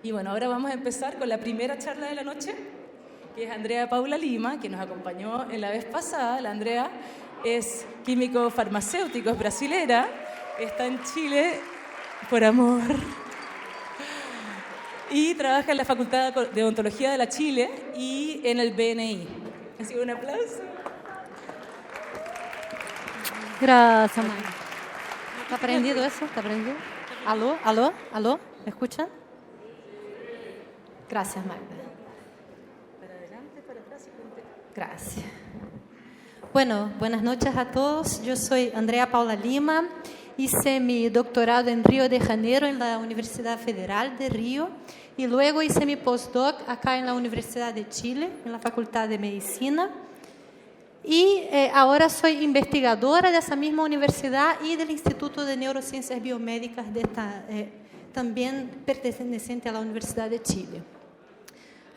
Y bueno, ahora vamos a empezar con la primera charla de la noche, que es Andrea Paula Lima, que nos acompañó en la vez pasada. La Andrea es químico farmacéutico, es brasilera, está en Chile por amor y trabaja en la Facultad de Odontología de la Chile y en el BNI. Así que un aplauso. Gracias, Magda. ¿Está aprendido eso? ¿Está aprendido? ¿Aló? ¿Aló? ¿Aló? ¿Me escuchan? Gracias, Magda. Para adelante, para atrás y frente. Gracias. Bueno, buenas noches a todos. Yo soy Andrea Paula Lima. Hice mi doctorado en Río de Janeiro en la Universidad Federal de Río y luego hice mi postdoc acá en la Universidad de Chile, en la Facultad de Medicina. Y ahora soy investigadora de esa misma universidad y del Instituto de Neurociencias Biomédicas, también perteneciente a la Universidad de Chile,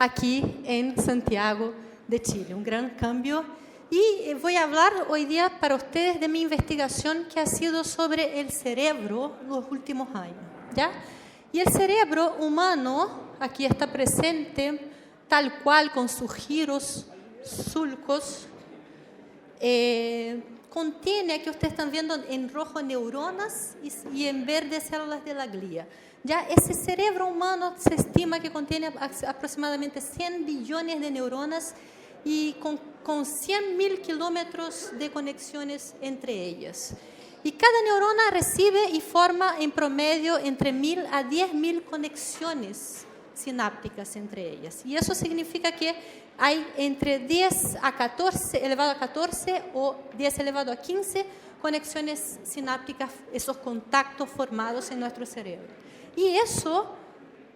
aquí en Santiago de Chile. Un gran cambio. Y voy a hablar hoy día para ustedes de mi investigación que ha sido sobre el cerebro los últimos años, ¿ya? Y el cerebro humano, aquí está presente, tal cual, con sus giros, sulcos, contiene, aquí ustedes están viendo en rojo neuronas y en verde células de la glía. Ya ese cerebro humano se estima que contiene aproximadamente 100 billones de neuronas y con 100.000 kilómetros de conexiones entre ellas. Y cada neurona recibe y forma en promedio entre 1.000 a 10.000 conexiones sinápticas entre ellas. Y eso significa que hay entre 10 a 14 elevado a 14 o 10 elevado a 15 conexiones sinápticas, esos contactos formados en nuestro cerebro. Y eso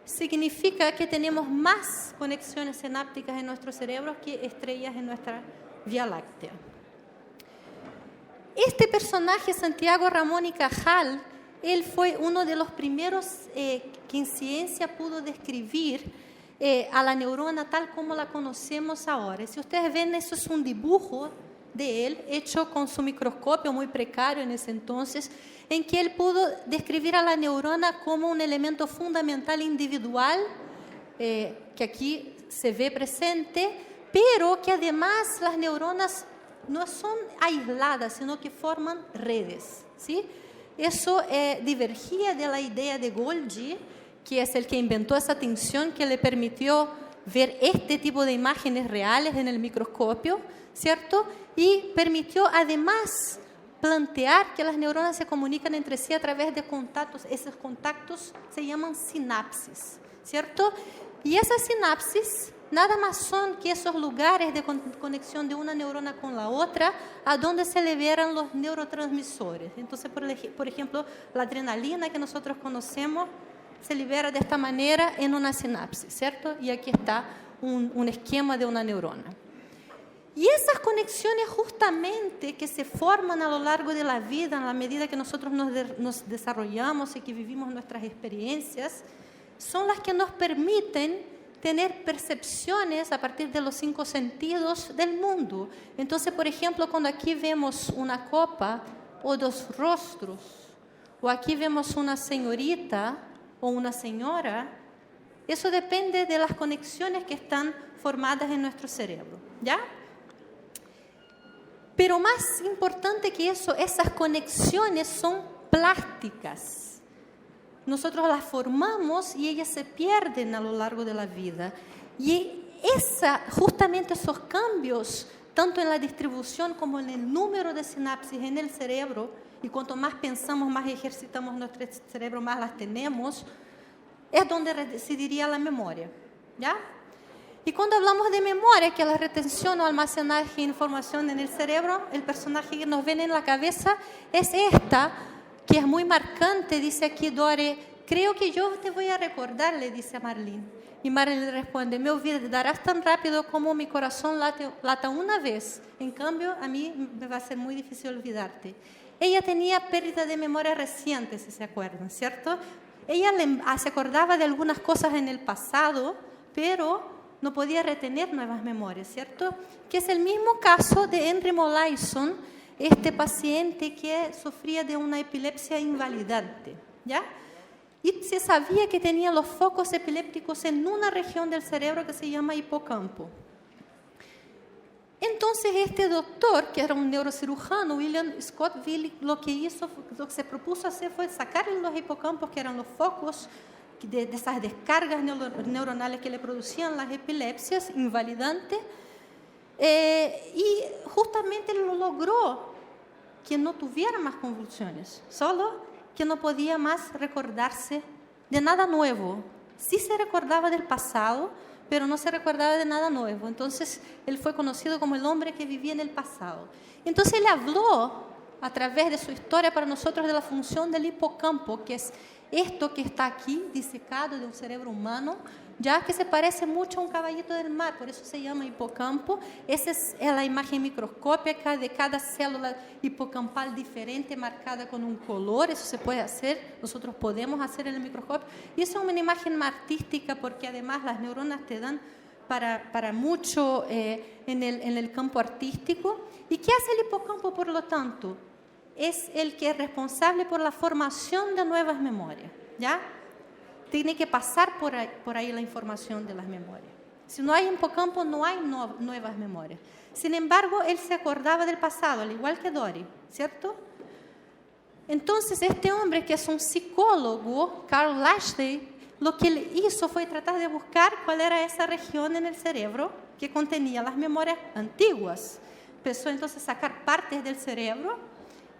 significa que tenemos más conexiones sinápticas en nuestro cerebro que estrellas en nuestra Vía Láctea. Este personaje, Santiago Ramón y Cajal, él fue uno de los primeros que en ciencia pudo describir a la neurona tal como la conocemos ahora. Si ustedes ven, eso es un dibujo de él, hecho con su microscopio muy precario en ese entonces, en que él pudo describir a la neurona como un elemento fundamental individual, que aquí se ve presente, pero que además las neuronas no son aisladas, sino que forman redes, ¿sí? Eso divergía de la idea de Golgi, que es el que inventó esa tensión que le permitió ver este tipo de imágenes reales en el microscopio, ¿cierto? Y permitió además plantear que las neuronas se comunican entre sí a través de contactos. Esos contactos se llaman sinapsis, ¿cierto? Y esas sinapsis nada más son que esos lugares de conexión de una neurona con la otra, a donde se liberan los neurotransmisores. Entonces, por ejemplo, la adrenalina que nosotros conocemos se libera de esta manera en una sinapsis, ¿cierto? Y aquí está un esquema de una neurona. Y esas conexiones justamente que se forman a lo largo de la vida, en la medida que nosotros nos desarrollamos y que vivimos nuestras experiencias, son las que nos permiten tener percepciones a partir de los 5 sentidos del mundo. Entonces, por ejemplo, cuando aquí vemos una copa o 2 rostros, o aquí vemos una señorita o una señora, eso depende de las conexiones que están formadas en nuestro cerebro, ¿ya? Pero más importante que eso, esas conexiones son plásticas. Nosotros las formamos y ellas se pierden a lo largo de la vida. Y justamente esos cambios, tanto en la distribución como en el número de sinapsis en el cerebro, y cuanto más pensamos, más ejercitamos nuestro cerebro, más las tenemos, es donde residiría la memoria, ¿ya? Y cuando hablamos de memoria, que es la retención o almacenaje de información en el cerebro, el personaje que nos viene en la cabeza es esta, que es muy marcante. Dice aquí Dore: creo que yo te voy a recordar, le dice a Marlene. Y Marlene le responde: me olvidarás tan rápido como mi corazón lata una vez. En cambio, a mí me va a ser muy difícil olvidarte. Ella tenía pérdida de memoria reciente, si se acuerdan, ¿cierto? Ella se acordaba de algunas cosas en el pasado, pero no podía retener nuevas memorias, ¿cierto? Que es el mismo caso de Henry Molaison, este paciente que sufría de una epilepsia invalidante, ¿ya? y se sabía que tenía los focos epilépticos en una región del cerebro que se llama hipocampo. Entonces este doctor, que era un neurocirujano, William Scott Willig, lo que se propuso hacer fue sacar los hipocampos, que eran los focos de esas descargas neuronales que le producían las epilepsias invalidantes, y justamente lo logró que no tuviera más convulsiones, solo que no podía más recordarse de nada nuevo. Sí se recordaba del pasado, pero no se recordaba de nada nuevo. Entonces, él fue conocido como el hombre que vivía en el pasado. Entonces, él habló a través de su historia para nosotros de la función del hipocampo, que es esto que está aquí, disecado de un cerebro humano, ya que se parece mucho a un caballito del mar, por eso se llama hipocampo. Esa es la imagen microscópica de cada célula hipocampal diferente, marcada con un color. Eso se puede hacer, nosotros podemos hacer en el microscopio. Y eso es una imagen más artística, porque además las neuronas te dan para mucho en el campo artístico. ¿Y qué hace el hipocampo, por lo tanto? Es el que es responsable por la formación de nuevas memorias, ¿ya? Tiene que pasar por ahí la información de las memorias. Si no hay hipocampo, no hay nuevas memorias. Sin embargo, él se acordaba del pasado, al igual que Dory, ¿cierto? Entonces, este hombre, que es un psicólogo, Carl Lashley, lo que él hizo fue tratar de buscar cuál era esa región en el cerebro que contenía las memorias antiguas. Empezó entonces a sacar partes del cerebro,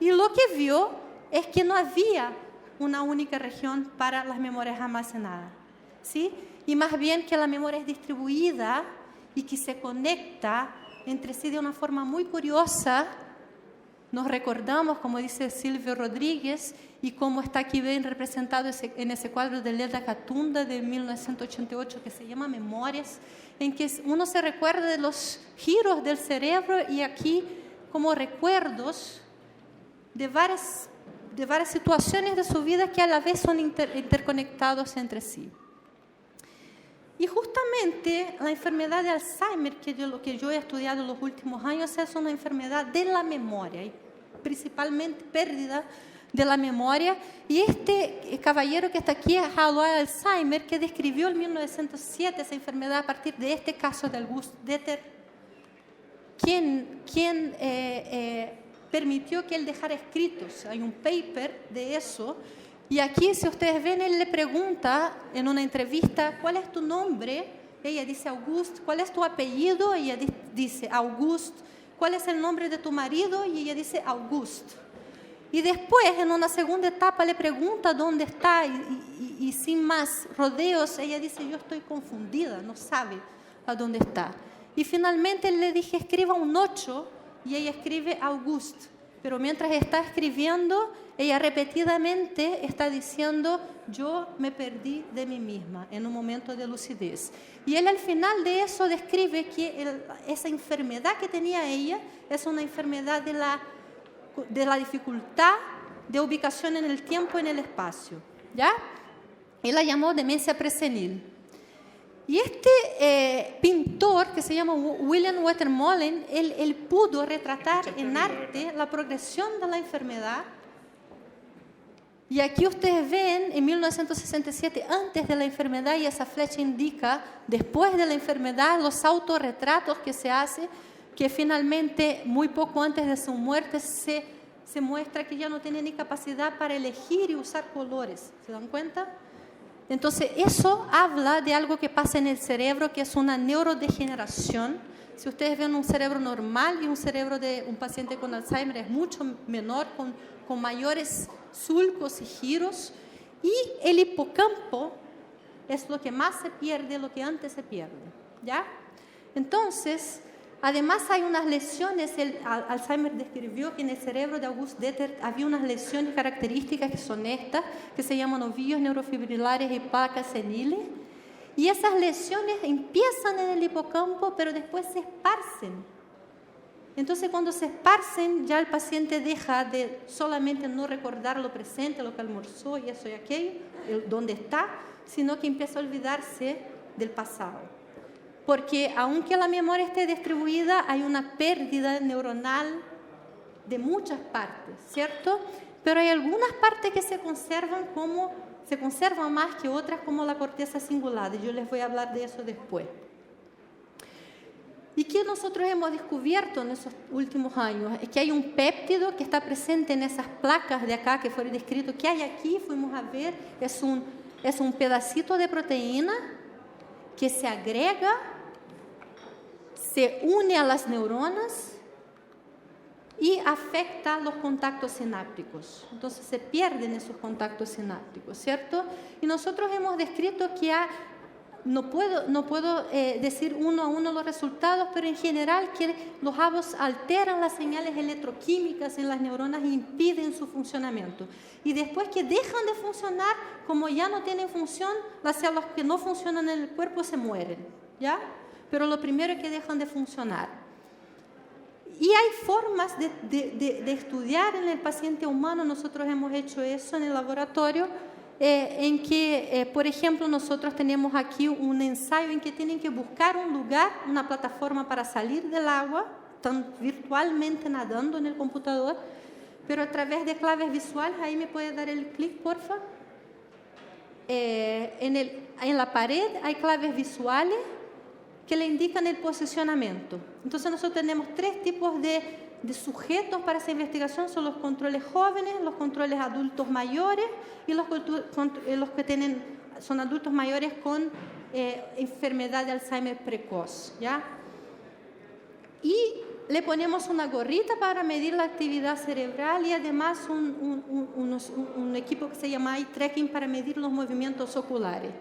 y lo que vio es que no había una única región para las memorias almacenadas, ¿sí? Y más bien que la memoria es distribuida y que se conecta entre sí de una forma muy curiosa. Nos recordamos, como dice Silvio Rodríguez, y como está aquí bien representado en ese cuadro de Leda Catunda de 1988, que se llama Memorias, en que uno se recuerda de los giros del cerebro, y aquí como recuerdos de varias situaciones de su vida que a la vez son interconectados entre sí. Y justamente la enfermedad de Alzheimer, lo que yo he estudiado en los últimos años, es una enfermedad de la memoria, y principalmente pérdida de la memoria. Y este caballero que está aquí es Alois Alzheimer, que describió en 1907 esa enfermedad a partir de este caso de August Deter, quien permitió que él dejara escritos. Hay un paper de eso. Y aquí, si ustedes ven, él le pregunta en una entrevista, ¿cuál es tu nombre? Ella dice August. ¿Cuál es tu apellido? Ella dice August. ¿Cuál es el nombre de tu marido? Y ella dice August. Y después, en una segunda etapa, le pregunta dónde está, y sin más rodeos, ella dice, yo estoy confundida, no sabe a dónde está. Y finalmente le dije, escriba un 8, y ella escribe August. Pero mientras está escribiendo, ella repetidamente está diciendo, yo me perdí de mí misma en un momento de lucidez. Y él al final de eso describe que esa enfermedad que tenía ella es una enfermedad de la dificultad de ubicación en el tiempo y en el espacio, ¿ya? Él la llamó demencia presenil. Y este pintor, que se llama William Wethermollen, él pudo retratar en arte la progresión de la enfermedad. Y aquí ustedes ven, en 1967, antes de la enfermedad, y esa flecha indica, después de la enfermedad, los autorretratos que se hacen, que finalmente, muy poco antes de su muerte, se muestra que ya no tiene ni capacidad para elegir y usar colores. ¿Se dan cuenta? Entonces, eso habla de algo que pasa en el cerebro, que es una neurodegeneración. Si ustedes ven un cerebro normal y un cerebro de un paciente con Alzheimer, es mucho menor, con mayores sulcos y giros. Y el hipocampo es lo que más se pierde, lo que antes se pierde, ¿ya? Entonces, además hay unas lesiones. Alzheimer describió que en el cerebro de August Deter había unas lesiones características que son estas, que se llaman ovillos neurofibrilares y placas seniles. Y esas lesiones empiezan en el hipocampo, pero después se esparcen. Entonces, cuando se esparcen, ya el paciente deja de solamente no recordar lo presente, lo que almorzó y eso y aquello, dónde está, sino que empieza a olvidarse del pasado. Porque aunque la memoria esté distribuida, hay una pérdida neuronal de muchas partes, ¿cierto? Pero hay algunas partes que se conservan como se conservan más que otras como la corteza cingulada. Yo les voy a hablar de eso después. ¿Y qué nosotros hemos descubierto en esos últimos años? Es que hay un péptido que está presente en esas placas de acá que fueron descritos. ¿Qué hay aquí? Fuimos a ver, es un pedacito de proteína que se agrega, se une a las neuronas y afecta los contactos sinápticos. Entonces se pierden esos contactos sinápticos, ¿cierto? Y nosotros hemos descrito que no puedo decir uno a uno los resultados, pero en general que los HAVOS alteran las señales electroquímicas en las neuronas e impiden su funcionamiento. Y después que dejan de funcionar, como ya no tienen función, las células que no funcionan en el cuerpo se mueren, ¿ya? Pero lo primero es que dejan de funcionar. Y hay formas de estudiar en el paciente humano. Nosotros hemos hecho eso en el laboratorio, en que, por ejemplo, nosotros tenemos aquí un ensayo en que tienen que buscar un lugar, una plataforma para salir del agua, están virtualmente nadando en el computador, pero a través de claves visuales. Ahí me puede dar el clic, porfa. En la pared hay claves visuales que le indican el posicionamiento. Entonces nosotros tenemos 3 tipos de sujetos para esa investigación. Son los controles jóvenes, los controles adultos mayores y los que son adultos mayores con enfermedad de Alzheimer precoz, ¿ya? Y le ponemos una gorrita para medir la actividad cerebral y además un equipo que se llama eye tracking para medir los movimientos oculares.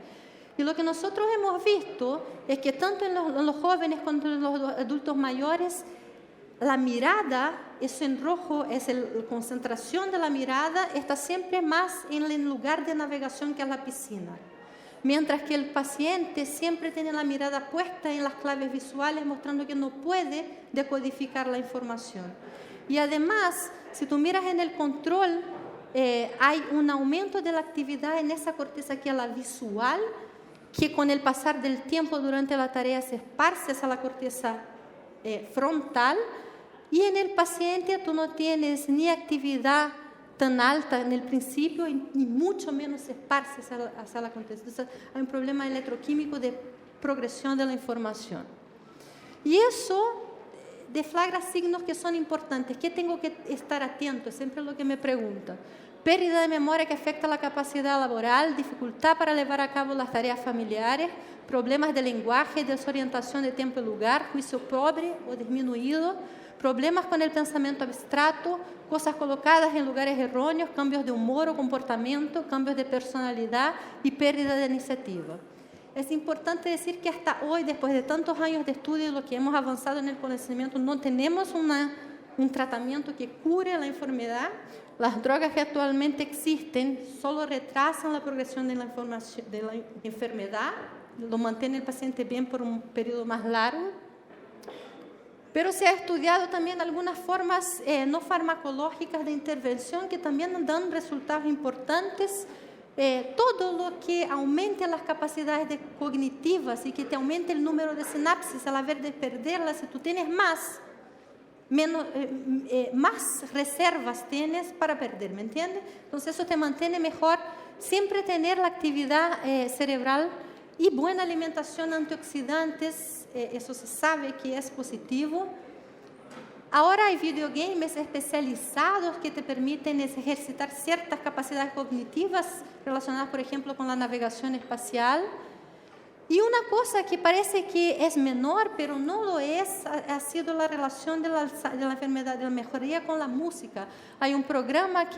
Y lo que nosotros hemos visto es que tanto en los jóvenes como en los adultos mayores, la mirada, eso en rojo es la concentración de la mirada, está siempre más en el lugar de navegación que es la piscina. Mientras que el paciente siempre tiene la mirada puesta en las claves visuales, mostrando que no puede decodificar la información. Y además, si tú miras en el control, hay un aumento de la actividad en esa corteza que es la visual, que con el pasar del tiempo durante la tarea se esparce hacia la corteza frontal, y en el paciente tú no tienes ni actividad tan alta en el principio y mucho menos se esparce hacia la corteza. Entonces hay un problema electroquímico de progresión de la información. Y eso deflagra signos que son importantes. ¿Qué tengo que estar atento? Es siempre lo que me preguntan. Pérdida de memoria que afecta la capacidad laboral, dificultad para llevar a cabo las tareas familiares, problemas de lenguaje, desorientación de tiempo y lugar, juicio pobre o disminuido, problemas con el pensamiento abstracto, cosas colocadas en lugares erróneos, cambios de humor o comportamiento, cambios de personalidad y pérdida de iniciativa. Es importante decir que hasta hoy, después de tantos años de estudio, lo que hemos avanzado en el conocimiento, no tenemos un tratamiento que cure la enfermedad. Las drogas que actualmente existen solo retrasan la progresión de la enfermedad, lo mantiene el paciente bien por un periodo más largo. Pero se ha estudiado también algunas formas no farmacológicas de intervención que también dan resultados importantes. Todo lo que aumente las capacidades cognitivas y que te aumente el número de sinapsis al haber de perderlas, si tú tienes más reservas tienes para perder, ¿me entiendes? Entonces eso te mantiene mejor. Siempre tener la actividad cerebral y buena alimentación, antioxidantes, eso se sabe que es positivo. Ahora hay videogames especializados que te permiten ejercitar ciertas capacidades cognitivas relacionadas, por ejemplo, con la navegación espacial. Y una cosa que parece que es menor, pero no lo es, ha sido la relación de la enfermedad, de la mejoría con la música. Hay un programa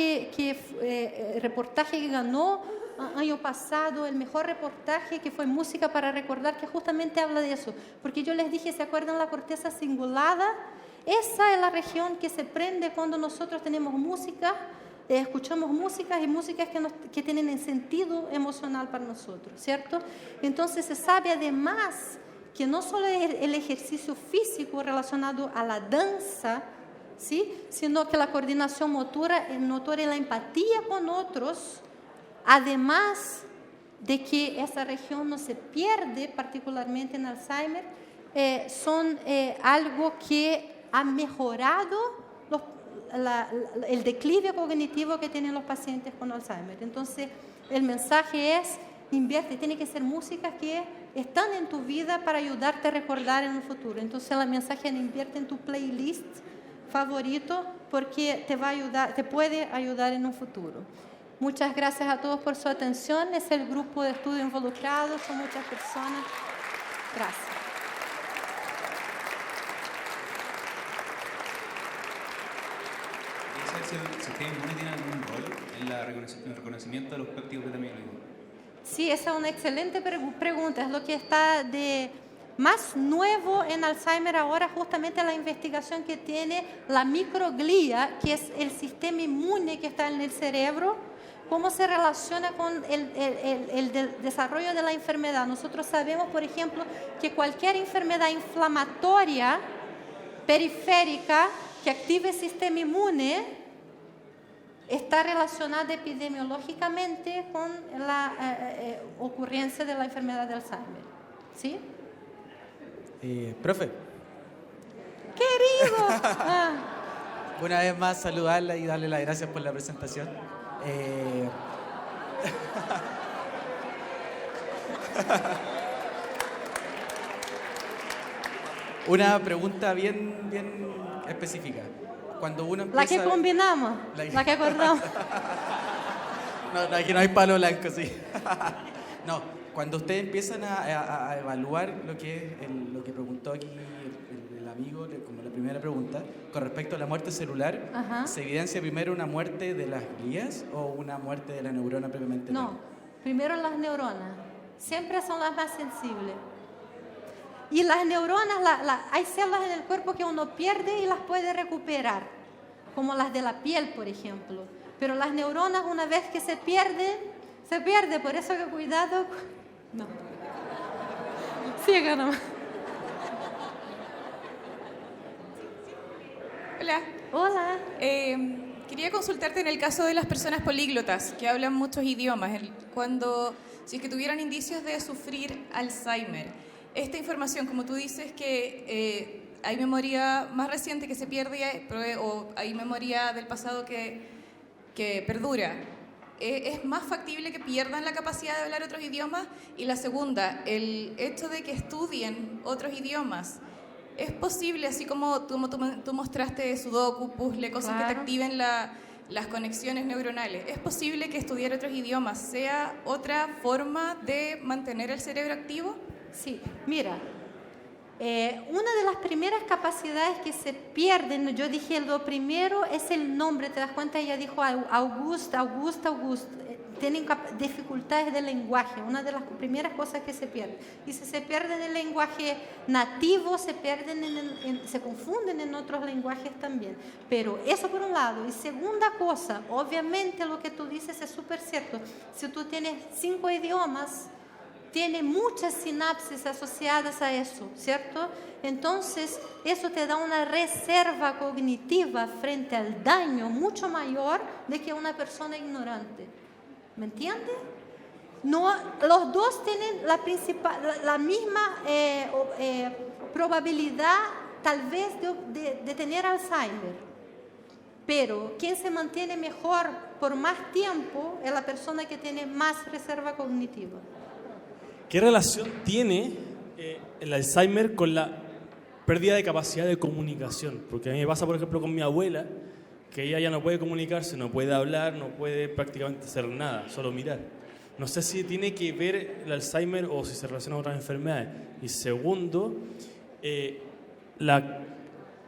reportaje que ganó año pasado el mejor reportaje, que fue Música para Recordar, que justamente habla de eso. Porque yo les dije, ¿se acuerdan la corteza cingulada? Esa es la región que se prende cuando nosotros tenemos música, escuchamos músicas y músicas que tienen sentido emocional para nosotros, ¿cierto? Entonces se sabe además que no solo es el ejercicio físico relacionado a la danza, ¿sí?, sino que la coordinación motora y la empatía con otros, además de que esa región no se pierde, particularmente en Alzheimer, son algo que ha mejorado el declive cognitivo que tienen los pacientes con Alzheimer. Entonces, el mensaje es, invierte, tiene que ser música que están en tu vida para ayudarte a recordar en el futuro. Entonces el mensaje es invierte en tu playlist favorito porque te va a ayudar, te puede ayudar en un futuro. Muchas gracias a todos por su atención. Es el grupo de estudio involucrado, son muchas personas. Gracias. ¿El sistema inmune tiene algún rol en el reconocimiento de los péptidos beta-amiloides? Sí, esa es una excelente pregunta. Es lo que está de más nuevo en Alzheimer ahora, justamente la investigación que tiene la microglia, que es el sistema inmune que está en el cerebro, cómo se relaciona con el desarrollo de la enfermedad. Nosotros sabemos, por ejemplo, que cualquier enfermedad inflamatoria periférica que active el sistema inmune está relacionada epidemiológicamente con la ocurrencia de la enfermedad de Alzheimer. ¿Sí? Profe, ¡Querido! una vez más saludarla y darle las gracias por la presentación. Una pregunta bien específica. Cuando uno empieza La que combinamos, la que acordamos. No, aquí no hay palo blanco, sí. No, cuando ustedes empiezan a evaluar lo que es lo que preguntó aquí el amigo, como la primera pregunta, con respecto a la muerte celular, Ajá. ¿se evidencia primero una muerte de las glías o una muerte de la neurona propiamente tal? No, primero las neuronas. Siempre son las más sensibles. Y las neuronas, hay células en el cuerpo que uno pierde y las puede recuperar, como las de la piel, por ejemplo. Pero las neuronas, una vez que se pierde, por eso que cuidado. No. Siga nomás. Hola. Hola. Quería consultarte en el caso de las personas políglotas que hablan muchos idiomas, si es que tuvieran indicios de sufrir Alzheimer. Esta información, como tú dices, que hay memoria más reciente que se pierde o hay memoria del pasado que perdura, ¿es más factible que pierdan la capacidad de hablar otros idiomas? Y la segunda, el hecho de que estudien otros idiomas, ¿es posible, así como tú mostraste sudoku, puzzle, cosas que te activen las conexiones neuronales, ¿es posible que estudiar otros idiomas sea otra forma de mantener el cerebro activo? Sí, mira, una de las primeras capacidades que se pierden, yo dije lo primero es el nombre, ¿te das cuenta? Ella dijo Auguste, tienen dificultades de lenguaje, una de las primeras cosas que se pierde. Y si se pierden el lenguaje nativo, se confunden en otros lenguajes también. Pero eso por un lado. Y segunda cosa, obviamente lo que tú dices es súper cierto. Si tú tienes 5 idiomas, tiene muchas sinapsis asociadas a eso, ¿cierto? Entonces, eso te da una reserva cognitiva frente al daño mucho mayor de que una persona ignorante. ¿Me entiendes? No, los dos tienen la misma probabilidad, tal vez, de tener Alzheimer. Pero quien se mantiene mejor por más tiempo es la persona que tiene más reserva cognitiva. ¿Qué relación tiene el Alzheimer con la pérdida de capacidad de comunicación? Porque a mí me pasa, por ejemplo, con mi abuela, que ella ya no puede comunicarse, no puede hablar, no puede prácticamente hacer nada, solo mirar. No sé si tiene que ver el Alzheimer o si se relaciona con otras enfermedades. Y segundo, la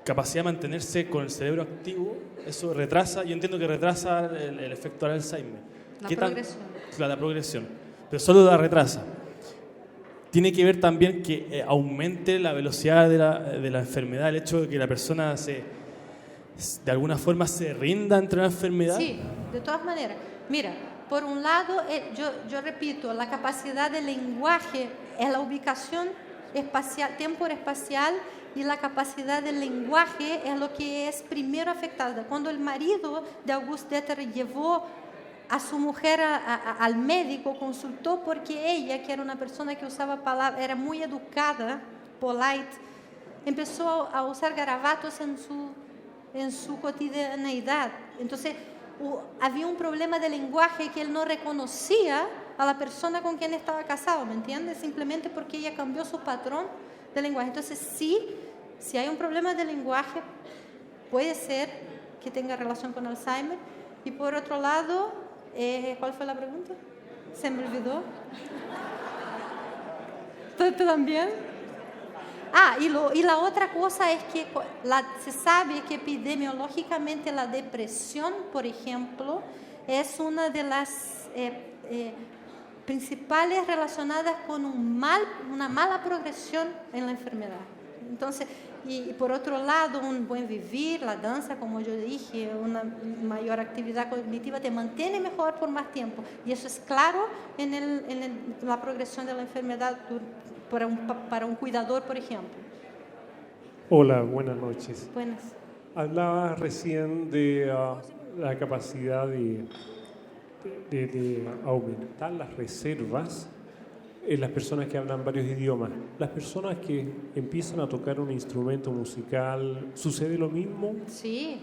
capacidad de mantenerse con el cerebro activo, eso retrasa, yo entiendo que retrasa el efecto del Alzheimer. La progresión. La progresión, pero solo la retrasa. Tiene que ver también que aumente la velocidad de la enfermedad, el hecho de que la persona de alguna forma se rinda ante la enfermedad. Sí, de todas maneras. Mira, por un lado, yo repito, la capacidad del lenguaje es la ubicación espacial, temporespacial, y la capacidad del lenguaje es lo que es primero afectado. Cuando el marido de Auguste Deter llevó a su mujer al médico, consultó porque ella, que era una persona que usaba palabras, era muy educada, polite, empezó a usar garabatos en su cotidianeidad. Entonces, había un problema de lenguaje que él no reconocía a la persona con quien estaba casado, ¿me entiendes? Simplemente porque ella cambió su patrón de lenguaje. Entonces, sí, si hay un problema de lenguaje, puede ser que tenga relación con Alzheimer. Y por otro lado, ¿cuál fue la pregunta? Se me olvidó. ¿Tú también? Y la otra cosa es que se sabe que epidemiológicamente la depresión, por ejemplo, es una de las principales relacionadas con una mala progresión en la enfermedad. Entonces, y por otro lado, un buen vivir, la danza, como yo dije, una mayor actividad cognitiva te mantiene mejor por más tiempo. Y eso es claro en la progresión de la enfermedad para un cuidador, por ejemplo. Hola, buenas noches. Buenas. Hablaba recién de la capacidad de aumentar las reservas en las personas que hablan varios idiomas. Las personas que empiezan a tocar un instrumento musical, ¿sucede lo mismo? Sí,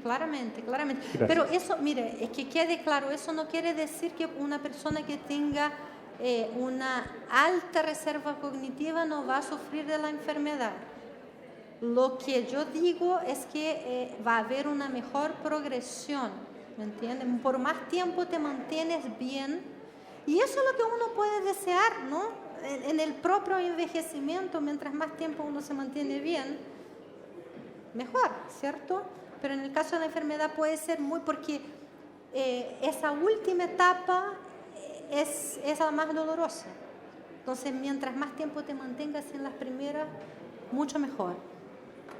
claramente. Gracias. Pero eso, mire, es que quede claro, eso no quiere decir que una persona que tenga una alta reserva cognitiva no va a sufrir de la enfermedad. Lo que yo digo es que va a haber una mejor progresión, ¿me entiendes? Por más tiempo te mantienes bien. Y eso es lo que uno puede desear, ¿no? En el propio envejecimiento, mientras más tiempo uno se mantiene bien, mejor, ¿cierto? Pero en el caso de la enfermedad puede ser porque esa última etapa es la más dolorosa. Entonces, mientras más tiempo te mantengas en las primeras, mucho mejor.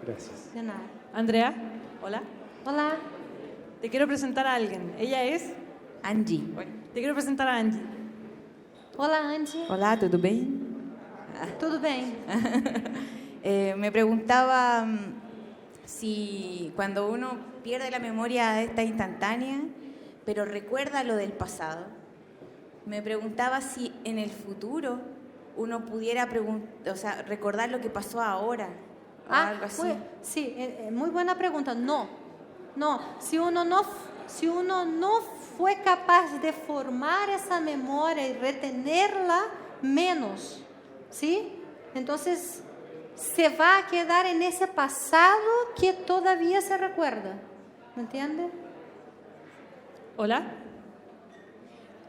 Gracias. De nada. Andrea, hola. Hola. Te quiero presentar a alguien. Ella es Angie. Te quiero presentar a Angie. Hola, Angie. Olá, tudo bem? Tudo bem. Me preguntaba si cuando uno pierde la memoria esta instantánea, pero recuerda lo del pasado, me preguntaba si en el futuro uno pudiera recordar lo que pasó ahora o algo así. Sí, muy buena pregunta. No, si uno no fue capaz de formar esa memoria y retenerla, menos, ¿sí? Entonces, se va a quedar en ese pasado que todavía se recuerda, ¿me entiende? Hola.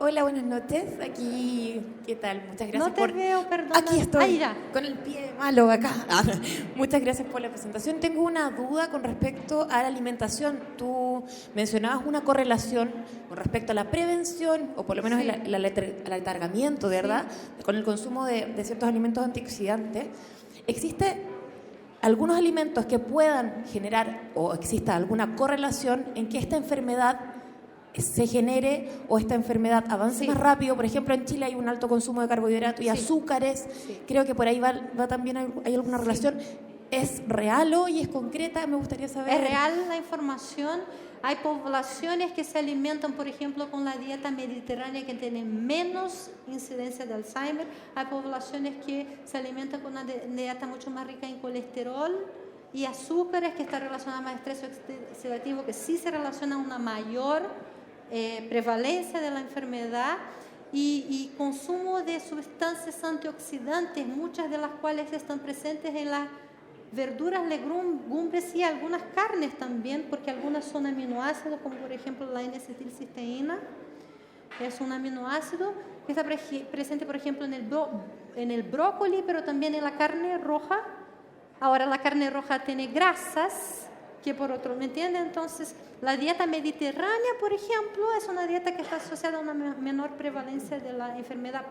Hola, buenas noches. Aquí, ¿qué tal? Muchas gracias No te veo, perdón. Aquí estoy, Ahí ya. con el pie malo acá. Muchas gracias por la presentación. Tengo una duda con respecto a la alimentación. Tú mencionabas una correlación con respecto a la prevención, o por lo menos Sí. el aletargamiento, ¿verdad? Con el consumo de ciertos alimentos antioxidantes. ¿Existe algunos alimentos que puedan generar, o exista alguna correlación en que esta enfermedad se genere o esta enfermedad avance Sí. más rápido? Por ejemplo, en Chile hay un alto consumo de carbohidratos y Sí. azúcares. Sí. Creo que por ahí va también, hay alguna relación. ¿Es real hoy? ¿Es concreta? Me gustaría saber. Es real la información. Hay poblaciones que se alimentan, por ejemplo, con la dieta mediterránea que tienen menos incidencia de Alzheimer. Hay poblaciones que se alimentan con una dieta mucho más rica en colesterol y azúcares, que está relacionada más estrés oxidativo, que sí se relaciona a una mayor prevalencia de la enfermedad, y consumo de sustancias antioxidantes, muchas de las cuales están presentes en las verduras, legumbres y algunas carnes también, porque algunas son aminoácidos, como por ejemplo la N-acetilcisteína, es un aminoácido que está presente, por ejemplo, en el brócoli, pero también en la carne roja. Ahora, la carne roja tiene grasas, que por otro, ¿me entiende? Entonces, la dieta mediterránea, por ejemplo, es una dieta que está asociada a una menor prevalencia de la enfermedad,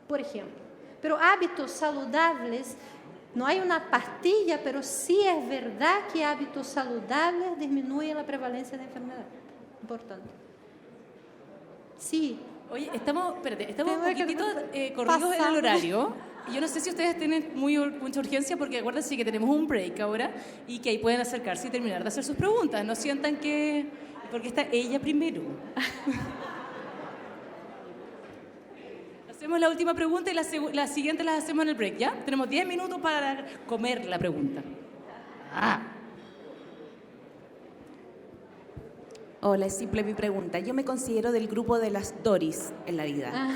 por ejemplo. Pero hábitos saludables, no hay una pastilla, pero sí es verdad que hábitos saludables disminuyen la prevalencia de enfermedad. Importante. Sí. Oye, estamos un Tengo que poquitito corridos en el pasar. horario. Yo no sé si ustedes tienen mucha urgencia, porque acuérdense que tenemos un break ahora y que ahí pueden acercarse y terminar de hacer sus preguntas. No sientan que... porque está ella primero. Hacemos la última pregunta y la siguiente las hacemos en el break, ¿ya? Tenemos 10 minutos para comer la pregunta. Hola, es simple mi pregunta. Yo me considero del grupo de las Doris en la vida.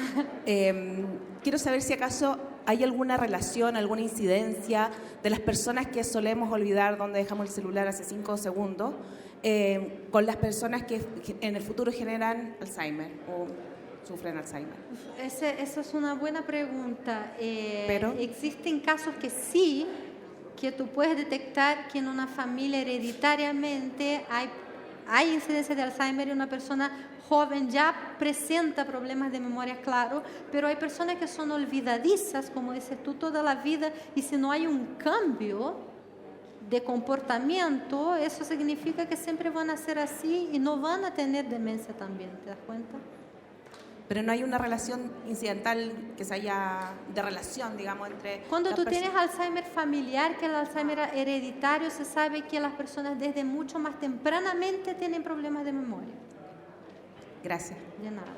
Quiero saber si acaso hay alguna relación, alguna incidencia de las personas que solemos olvidar dónde dejamos el celular hace 5 segundos con las personas que en el futuro generan Alzheimer o sufren Alzheimer. Esa es una buena pregunta. Pero existen casos que sí, que tú puedes detectar que en una familia hereditariamente hay incidencia de Alzheimer y una persona joven ya presenta problemas de memoria, claro, pero hay personas que son olvidadizas, como dices tú, toda la vida, y si no hay un cambio de comportamiento, eso significa que siempre van a ser así y no van a tener demencia también, ¿te das cuenta? Pero no hay una relación incidental que se haya de relación, digamos, entre... Cuando tú tienes Alzheimer familiar, que el Alzheimer hereditario, se sabe que las personas desde mucho más tempranamente tienen problemas de memoria. Gracias. De nada.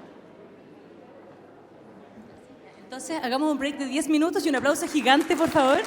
Entonces, hagamos un break de 10 minutos y un aplauso gigante, por favor.